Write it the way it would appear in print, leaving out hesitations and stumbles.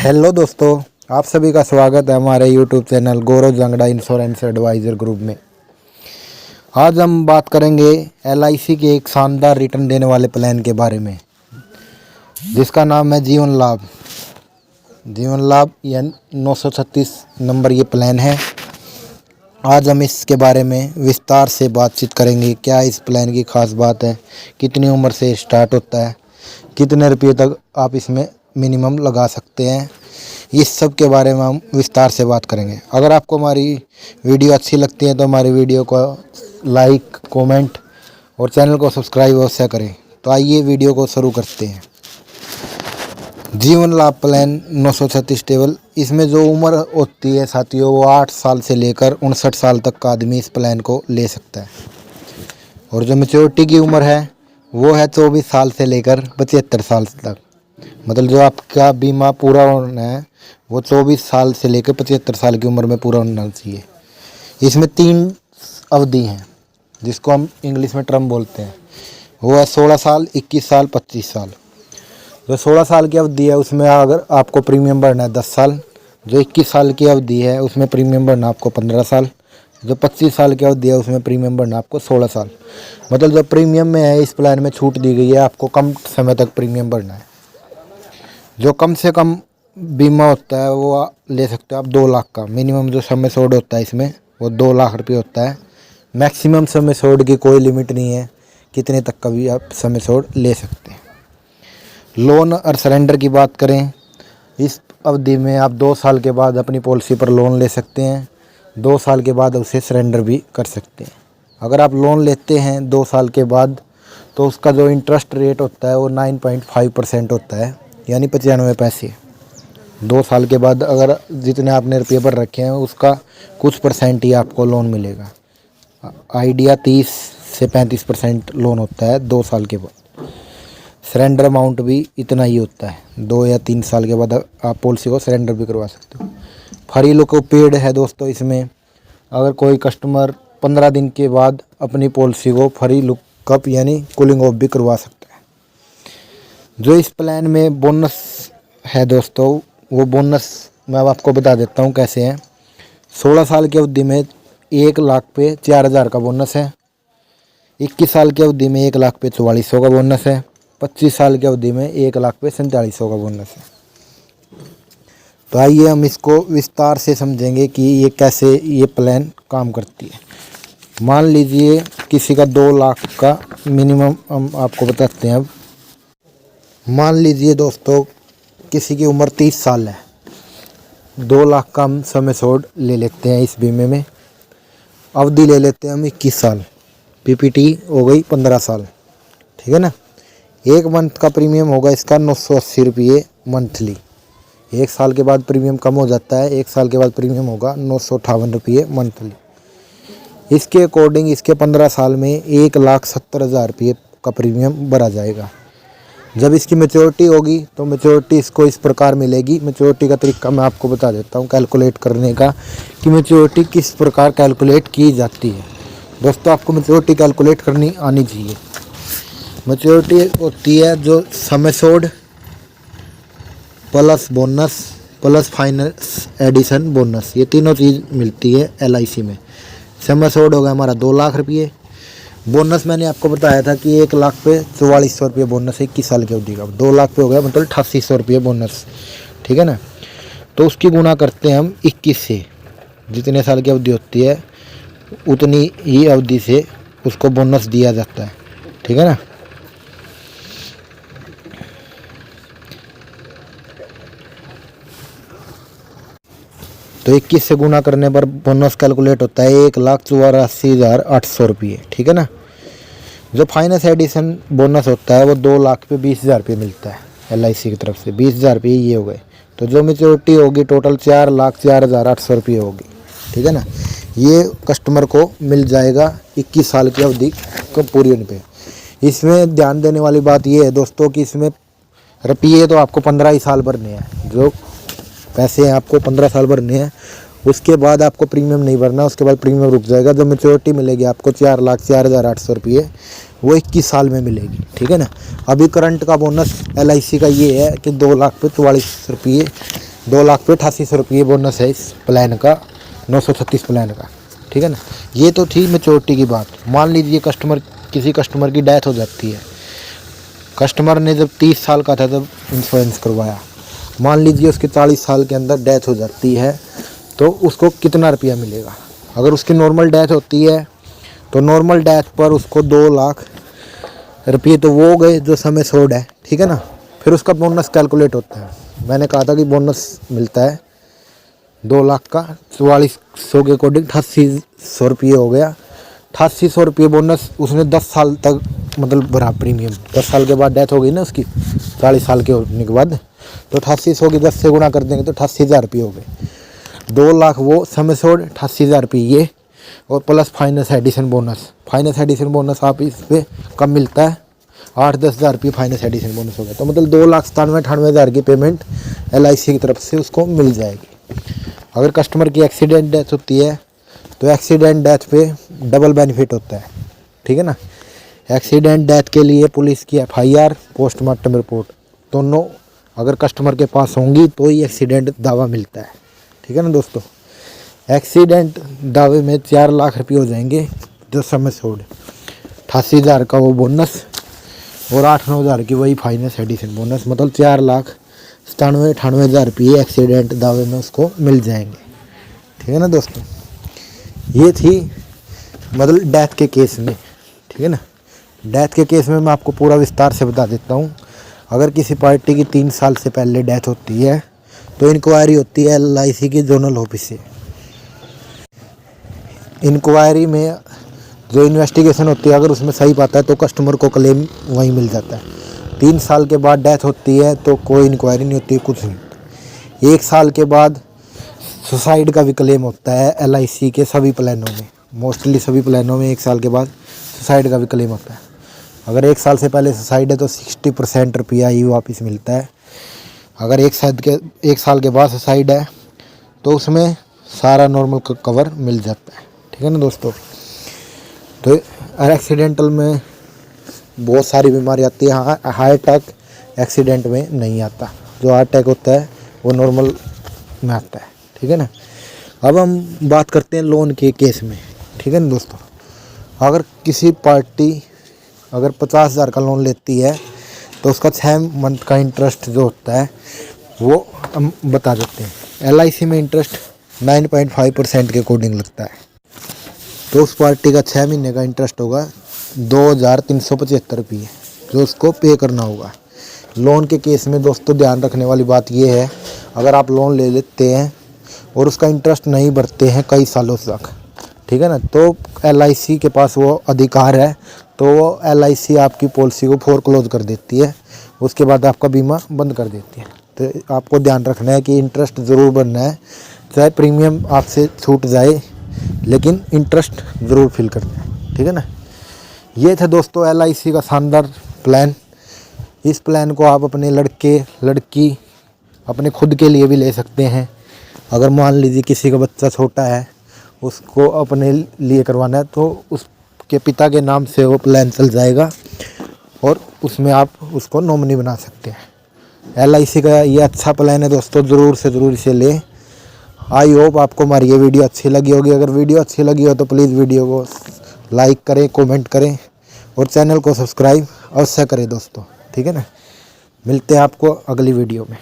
Hello दोस्तों, आप सभी का स्वागत है हमारे यूट्यूब चैनल गौरव जंगड़ा इंश्योरेंस एडवाइज़र ग्रुप में। आज हम बात करेंगे LIC के एक शानदार रिटर्न देने वाले प्लान के बारे में, जिसका नाम है जीवन लाभ। जीवन लाभ या 936 नंबर ये प्लान है। आज हम इसके बारे में विस्तार से बातचीत करेंगे। क्या इस प्लान की खास बात है, कितनी उम्र से स्टार्ट होता है, कितने रुपये तक आप इसमें मिनिमम लगा सकते हैं, इस सब के बारे में हम विस्तार से बात करेंगे। अगर आपको हमारी वीडियो अच्छी लगती है तो हमारी वीडियो को लाइक, कमेंट और चैनल को सब्सक्राइब अवश्य करें। तो आइए वीडियो को शुरू करते हैं। जीवन लाभ प्लान 936 टेबल, इसमें जो उम्र होती है साथियों वो 8 साल से लेकर 59 साल तक का आदमी इस प्लान को ले सकता है। और जो मेच्योरिटी की उम्र है वो है 24 साल से लेकर 75 साल तक। मतलब जो आपका बीमा पूरा होना है वो 24 साल से लेकर 75 साल की उम्र में पूरा होना चाहिए। इसमें 3 अवधि हैं जिसको हम इंग्लिश में टर्म बोलते हैं। वो है 16 साल, 21 साल, 25 साल। जो 16 साल की अवधि है उसमें अगर आपको प्रीमियम भरना है 10 साल। जो 21 साल की अवधि है उसमें प्रीमियम भरना आपको 15 साल। जो 25 साल की अवधि है उसमें प्रीमियम भरना आपको 16 साल। मतलब जो प्रीमियम में है इस प्लान में छूट दी गई है, आपको कम समय तक प्रीमियम भरना है। जो कम से कम बीमा होता है वो ले सकते हो आप 2 लाख का। मिनिमम जो सम एश्योर्ड होता है इसमें वो 2 लाख रुपये होता है। मैक्सिमम सम एश्योर्ड की कोई लिमिट नहीं है, कितने तक का भी आप सम एश्योर्ड ले सकते हैं। लोन और सरेंडर की बात करें, इस अवधि में आप 2 साल के बाद अपनी पॉलिसी पर लोन ले सकते हैं। 2 साल के बाद उसे सरेंडर भी कर सकते हैं। अगर आप लोन लेते हैं 2 साल के बाद तो उसका जो इंटरेस्ट रेट होता है वो 9.5% होता है, यानी 95 पैसे। 2 साल के बाद अगर जितने आपने रुपये पर रखे हैं उसका कुछ परसेंट ही आपको लोन मिलेगा। आइडिया 30 से 35% लोन होता है 2 साल के बाद। सरेंडर अमाउंट भी इतना ही होता है। 2 या 3 साल के बाद आप पॉलिसी को सरेंडर भी करवा सकते हो। फ्री लुक पेड है दोस्तों। इसमें अगर कोई कस्टमर 15 दिन के बाद अपनी पॉलिसी को फ्री लुकअप यानी कूलिंग ऑफ भी करवा सकता है। जो इस प्लान में बोनस है दोस्तों, वो बोनस मैं अब आपको बता देता हूँ कैसे हैं। 16 साल की अवधि में 1 लाख पे 4000 का बोनस है। 21 साल की अवधि में 1 लाख पे 4400 का बोनस है। 25 साल की अवधि में 1 लाख पे 4700 का बोनस है। तो आइए हम इसको विस्तार से समझेंगे कि ये कैसे ये प्लान काम करती है। मान लीजिए किसी का 2 लाख का मिनिमम हम आपको बताते हैं। अब मान लीजिए दोस्तों किसी की उम्र 30 साल है, 2 लाख का हम सम एश्योर्ड ले लेते हैं। इस बीमे में अवधि ले लेते हैं हम 21 साल। PPT हो गई 15 साल, ठीक है ना। 1 मंथ का प्रीमियम होगा इसका 980 रुपये मंथली। 1 साल के बाद प्रीमियम कम हो जाता है। 1 साल के बाद प्रीमियम होगा 958 रुपये मंथली। इसके अकॉर्डिंग इसके 15 साल में 1,70,000 रुपये का प्रीमियम भरा जाएगा। जब इसकी मैच्योरिटी होगी तो मैच्योरिटी इसको इस प्रकार मिलेगी। मैच्योरिटी का तरीका मैं आपको बता देता हूँ कैलकुलेट करने का, कि मैच्योरिटी किस प्रकार कैलकुलेट की जाती है। दोस्तों आपको मैच्योरिटी कैलकुलेट करनी आनी चाहिए। मैच्योरिटी होती है जो sum assured plus bonus plus finance addition bonus, ये तीनों चीज़ मिलती है LIC में। सम एश्योर्ड होगा हमारा 2 लाख रुपये। बोनस मैंने आपको बताया था कि 1 लाख पे 4400 रुपये बोनस है 21 साल की अवधि का। 2 लाख पे हो गया मतलब 8800 रुपये बोनस, ठीक है ना। तो उसकी गुना करते हैं हम 21 से। जितने साल की अवधि होती है उतनी ही अवधि से उसको बोनस दिया जाता है, ठीक है ना। तो 21 से गुना करने पर बोनस कैलकुलेट होता है 1,84,800 रुपये, ठीक है ना। जो फाइनेंस एडिशन बोनस होता है वो 2 लाख पे 20,000 रुपये मिलता है LIC की तरफ से। 20,000 रुपये ये हो गए। तो जो मेच्योरिटी होगी टोटल 4,04,800 रुपये होगी, ठीक है ना। ये कस्टमर को मिल जाएगा 21 साल की अवधि को पूरी होने पे। इसमें ध्यान देने वाली बात ये है दोस्तों कि इसमें रुपये तो आपको 15 ही साल भरने हैं। जो पैसे हैं आपको 15 साल भरने हैं। उसके बाद आपको प्रीमियम नहीं भरना, उसके बाद प्रीमियम रुक जाएगा। जो मैच्योरिटी मिलेगी आपको 4,04,800 रुपये वो 21 साल में मिलेगी, ठीक है ना। अभी करंट का बोनस LIC का ये है कि 2 लाख पे 44 रुपये 2 लाख पे 8800 रुपये बोनस है इस प्लान का, 936 प्लान का, ठीक है ना। ये तो थी मैच्योरिटी की बात। मान लीजिए किसी कस्टमर की डेथ हो जाती है, कस्टमर ने जब 30 साल का था तब इंश्योरेंस करवाया, मान लीजिए उसके 40 साल के अंदर डेथ हो जाती है, तो उसको कितना रुपया मिलेगा। अगर उसकी नॉर्मल डेथ होती है तो नॉर्मल डेथ पर उसको 2 लाख रुपये तो वो हो गए जो समय सोड है, ठीक है ना। फिर उसका बोनस कैलकुलेट होता है। मैंने कहा था कि बोनस मिलता है 2 लाख का 4400 के अकॉर्डिंग 8800 रुपये हो गया। 8800 रुपये बोनस उसने 10 साल तक मतलब भरा प्रीमियम। 10 साल के बाद डेथ हो गई ना उसकी, 40 साल के होने के बाद, तो 8800 की 10 से गुणा कर देंगे तो 88,000 रुपये हो गए। 2 लाख वो समय सोड, 88,000 रुपये ये, और plus finance addition bonus. Finance addition bonus आप इस पर कम मिलता है, 8-10 हज़ार रुपये फाइनेंस एडिशन बोनस हो गया। तो मतलब 2,97,98,000 की पेमेंट LIC की तरफ से उसको मिल जाएगी। अगर कस्टमर की एक्सीडेंट डेथ होती है तो एक्सीडेंट डेथ पे डबल बेनिफिट होता है, ठीक है ना। एक्सीडेंट डेथ के लिए पुलिस की FIR, पोस्टमार्टम रिपोर्ट दोनों अगर कस्टमर के पास होंगी तो ही एक्सीडेंट दावा मिलता है, ठीक है ना दोस्तों। एक्सीडेंट दावे में 4 लाख रुपये हो जाएंगे जो समय सोड, 88,000 का वो बोनस और 8-9 हज़ार की वही फाइनेंस एडिशन बोनस, मतलब 4,97,98,000 रुपये एक्सीडेंट दावे में उसको मिल जाएंगे, ठीक है ना दोस्तों। ये थी मतलब डेथ के केस में, ठीक है ना। डेथ के केस में मैं आपको पूरा विस्तार से बता देता हूँ। अगर किसी पार्टी की 3 साल से पहले डेथ होती है तो इंक्वायरी होती है LIC की जोनल ऑफिस से। इंक्वायरी में जो इन्वेस्टिगेशन होती है अगर उसमें सही पाता है तो कस्टमर को क्लेम वहीं मिल जाता है। 3 साल के बाद डेथ होती है तो कोई इंक्वायरी नहीं होती, कुछ नहीं। 1 साल के बाद सुसाइड का भी क्लेम होता है LIC के सभी प्लानों में, मोस्टली सभी प्लानों में 1 साल के बाद सुसाइड का भी क्लेम होता है। अगर 1 साल से पहले सुसाइड है तो 60% रुपया ही वापस मिलता है। अगर 1 साल के बाद सुसाइड है तो उसमें सारा नॉर्मल कवर मिल जाता है, ठीक है ना दोस्तों। तो एक्सीडेंटल में बहुत सारी बीमारी आती है, हार्ट अटैक एक्सीडेंट में नहीं आता, जो हार्ट अटैक होता है वो नॉर्मल में आता है, ठीक है ना। अब हम बात करते हैं लोन के केस में, ठीक है ना दोस्तों। अगर किसी पार्टी अगर 50,000 का लोन लेती है तो उसका 6 मंथ का इंटरेस्ट जो होता है वो हम बता देते हैं। LIC में इंटरेस्ट 9.5% के अकॉर्डिंग लगता है, तो उस पार्टी का 6 महीने का इंटरेस्ट होगा 2,375 रुपये जो उसको पे करना होगा। लोन के केस में दोस्तों ध्यान रखने वाली बात यह है, अगर आप लोन ले लेते हैं और उसका इंटरेस्ट नहीं भरते हैं कई सालों तक, ठीक है ना, तो LIC के पास वो अधिकार है, तो वो LIC आपकी पॉलिसी को फोरक्लोज कर देती है, उसके बाद आपका बीमा बंद कर देती है। तो आपको ध्यान रखना है कि इंटरेस्ट ज़रूर भरना है, चाहे प्रीमियम आपसे छूट जाए लेकिन इंटरेस्ट ज़रूर फिल करना है, ठीक है ना। ये था दोस्तों LIC का शानदार प्लान। इस प्लान को आप अपने लड़के लड़की अपने खुद के लिए भी ले सकते हैं। अगर मान लीजिए किसी का बच्चा छोटा है उसको अपने लिए करवाना है तो उसके पिता के नाम से वो प्लान चल जाएगा और उसमें आप उसको नॉमिनी बना सकते हैं। LIC का ये अच्छा प्लान है दोस्तों, ज़रूर से ज़रूर इसे लें। आई होप आपको हमारी ये वीडियो अच्छी लगी होगी। अगर वीडियो अच्छी लगी हो तो प्लीज़ वीडियो को लाइक करें, कमेंट करें और चैनल को सब्सक्राइब अवश्य करें दोस्तों, ठीक है ना। मिलते हैं आपको अगली वीडियो में।